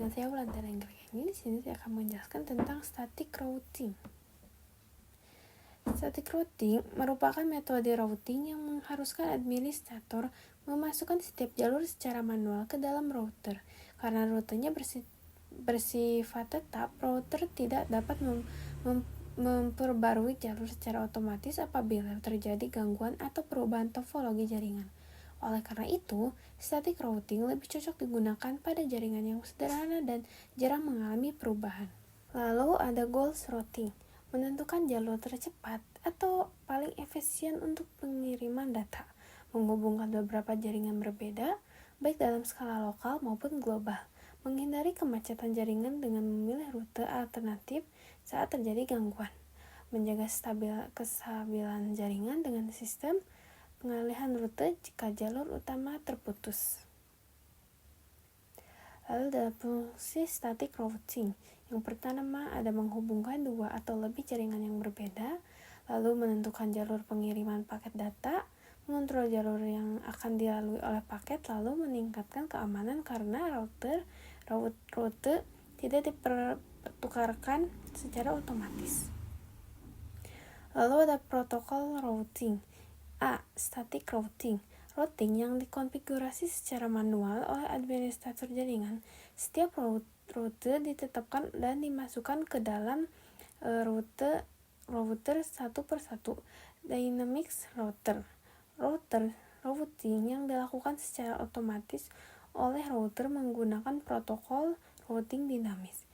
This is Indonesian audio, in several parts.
Dengan saya Wulandari Anggraeni, di sini saya akan menjelaskan tentang static routing. Static routing merupakan metode routing yang mengharuskan administrator memasukkan setiap jalur secara manual ke dalam router. Karena rutenya bersifat tetap, router tidak dapat memperbarui jalur secara otomatis apabila terjadi gangguan atau perubahan topologi jaringan. Oleh karena itu, static routing lebih cocok digunakan pada jaringan yang sederhana dan jarang mengalami perubahan. Lalu ada goals routing, menentukan jalur tercepat atau paling efisien untuk pengiriman data, menghubungkan beberapa jaringan berbeda, baik dalam skala lokal maupun global, menghindari kemacetan jaringan dengan memilih rute alternatif saat terjadi gangguan, menjaga kestabilan jaringan dengan sistem pengalihan rute jika jalur utama terputus. Lalu dalam fungsi static routing, yang pertama ada menghubungkan dua atau lebih jaringan yang berbeda, lalu menentukan jalur pengiriman paket data, mengontrol jalur yang akan dilalui oleh paket, lalu meningkatkan keamanan karena rute tidak dipertukarkan secara otomatis. Lalu ada protokol routing. A. Static routing. Routing yang dikonfigurasi secara manual oleh administrator jaringan. Setiap rute ditetapkan dan dimasukkan ke dalam router satu persatu. Dynamic routing yang dilakukan secara otomatis oleh router menggunakan protokol routing dinamis.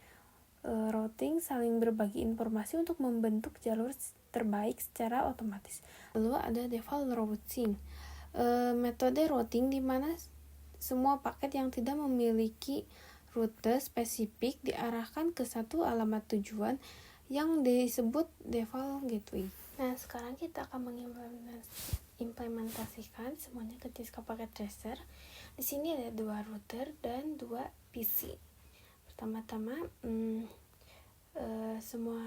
Routing saling berbagi informasi untuk membentuk jalur terbaik secara otomatis. Lalu ada default routing, metode routing di mana semua paket yang tidak memiliki rute spesifik diarahkan ke satu alamat tujuan yang disebut default gateway. Nah, sekarang kita akan mengimplementasikan semuanya ke disk packet tracer. Di sini ada 2 router dan 2 PC. Pertama-tama semua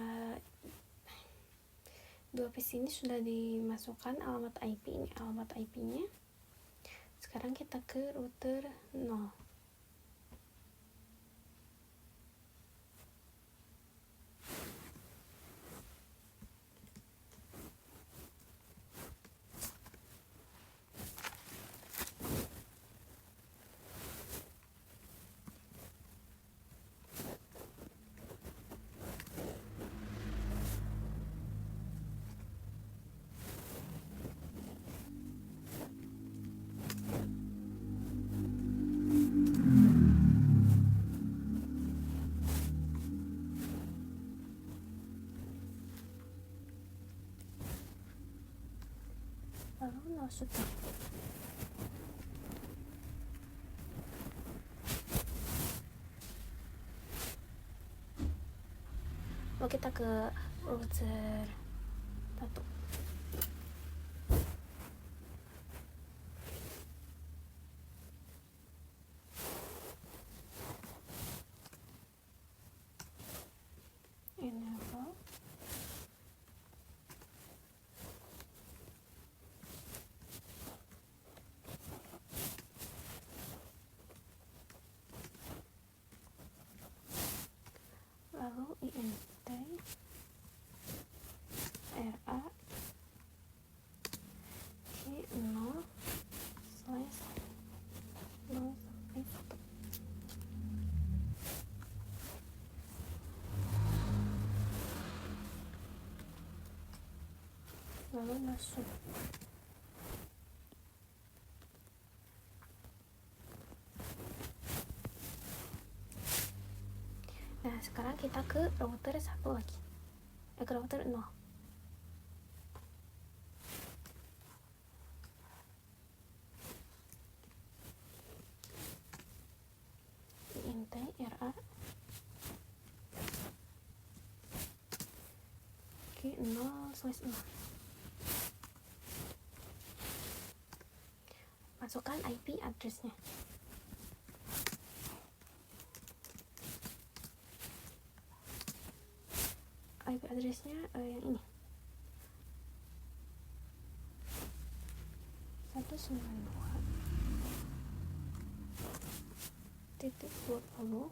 2 PC ini sudah dimasukkan alamat IP. Ini alamat IP-nya. Sekarang kita ke router 0. Lalu sudah. Lalu kita ke router 1. Enable. Lalu INT RA Q0/0/1. Lalu masuk. Nah, sekarang kita ke router 1 lagi. Ke router 0. INT RA Q0/0. Masukkan IP address-nya. IP address-nya yang ini. 192.20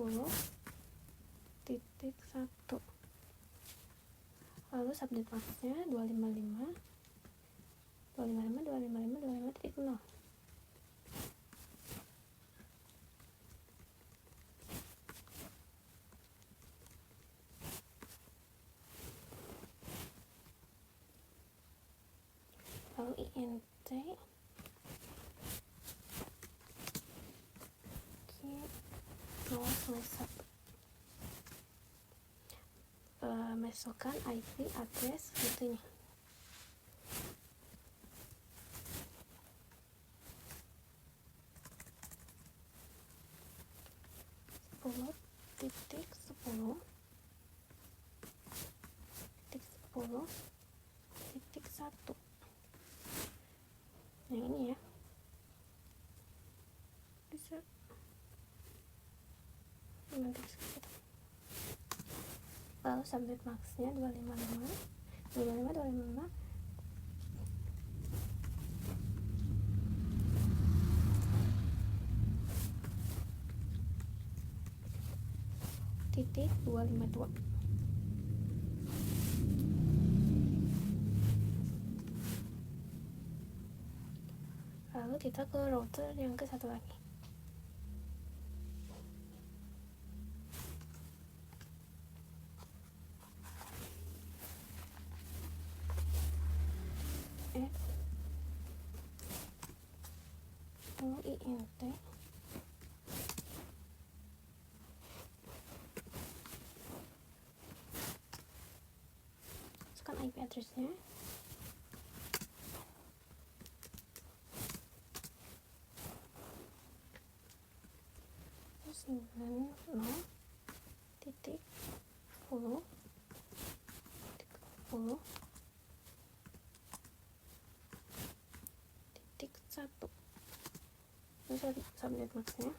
10.1. Lalu subnet masknya 255.255.255.255.0. Lalu INT masukkan IP address rutenya. Sepuluh titik 1. Yang ini ya, bisa nanti sekitar. Lalu subnet maxnya 255 titik 252. Lalu kita ke router yang ke satu lagi. Lalu INT masukkan IP addressnya. Terus 90.10.10.1. Terus subnet maxnya.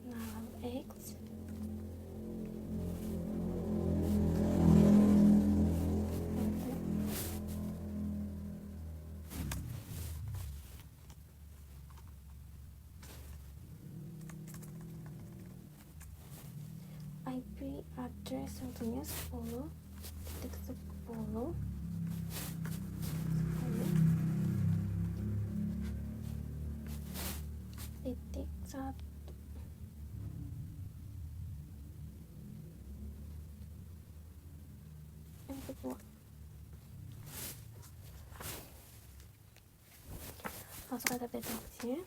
Nah, X IP address tentunya 10.10.10.1. Yang kedua, masuk ke database-nya.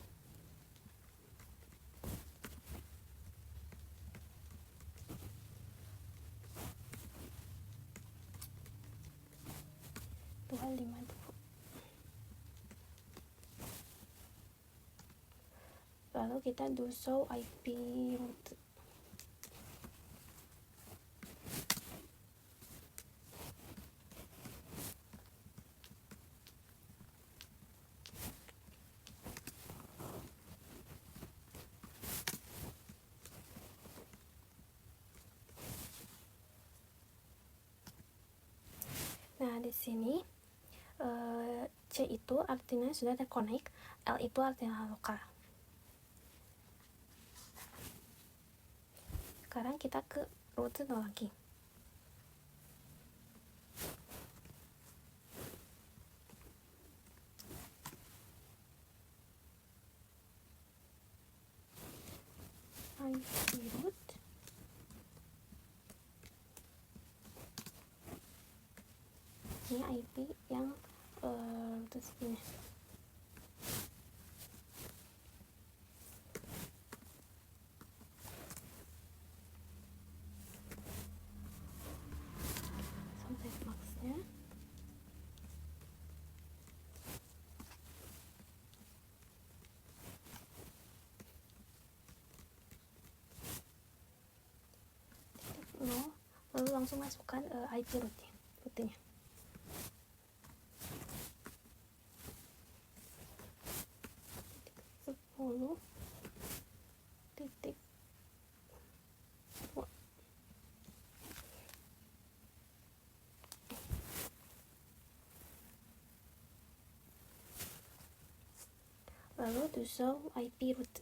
Lalu kita do show IP route. Nah, di sini C itu artinya sudah terconnect, L itu artinya lokal. Sekarang kita ke route lagi. IP route ini IP yang route segini. Sampai maxnya. Lalu langsung masukkan IP rutenya. Lalu do show IP route.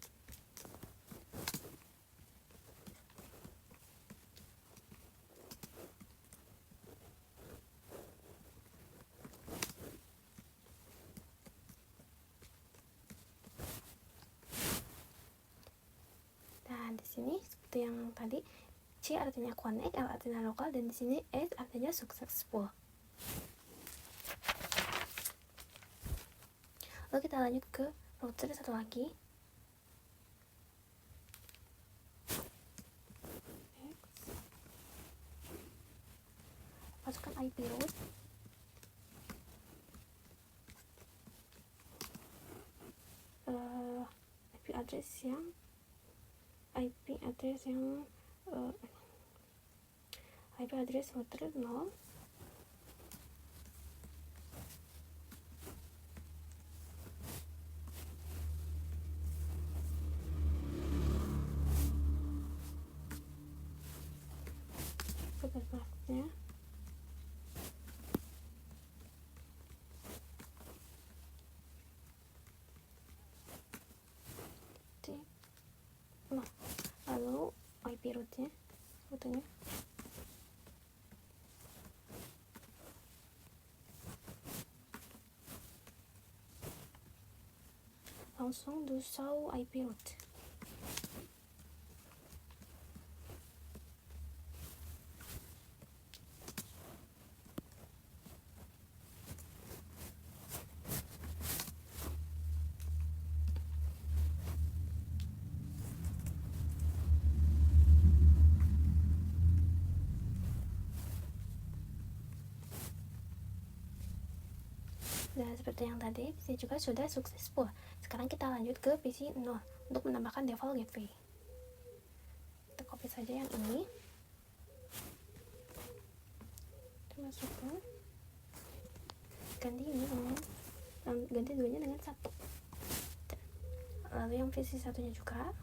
Nah, di sini seperti yang tadi, C artinya connect, L artinya lokal, dan di sini S artinya successful. Lalu kita lanjut ke router satu lagi. Masukkan IP route. IP address yang IP address router 0. Sebenarnya lalu IP route-nya langsung do show IP route. Dan seperti yang tadi, PC juga sudah successful. Sekarang kita lanjut ke PC 0 untuk menambahkan default gateway. Kita copy saja yang ini. Kita masukkan. Ganti ini ganti 2-nya dengan 1. Lalu yang PC 1-nya juga.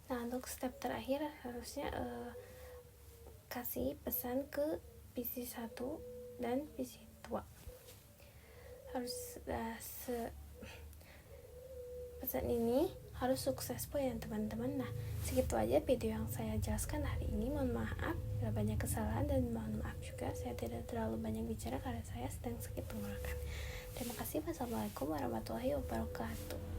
Nah, untuk step terakhir harusnya kasih pesan ke PC 1 dan PC 2. Harus pesan ini harus successful ya teman-teman. Nah, segitu aja video yang saya jelaskan hari ini. Mohon maaf bila banyak kesalahan, dan mohon maaf juga saya tidak terlalu banyak bicara karena saya sedang sakit tenggorokan. Terima kasih. Wassalamualaikum warahmatullahi wabarakatuh.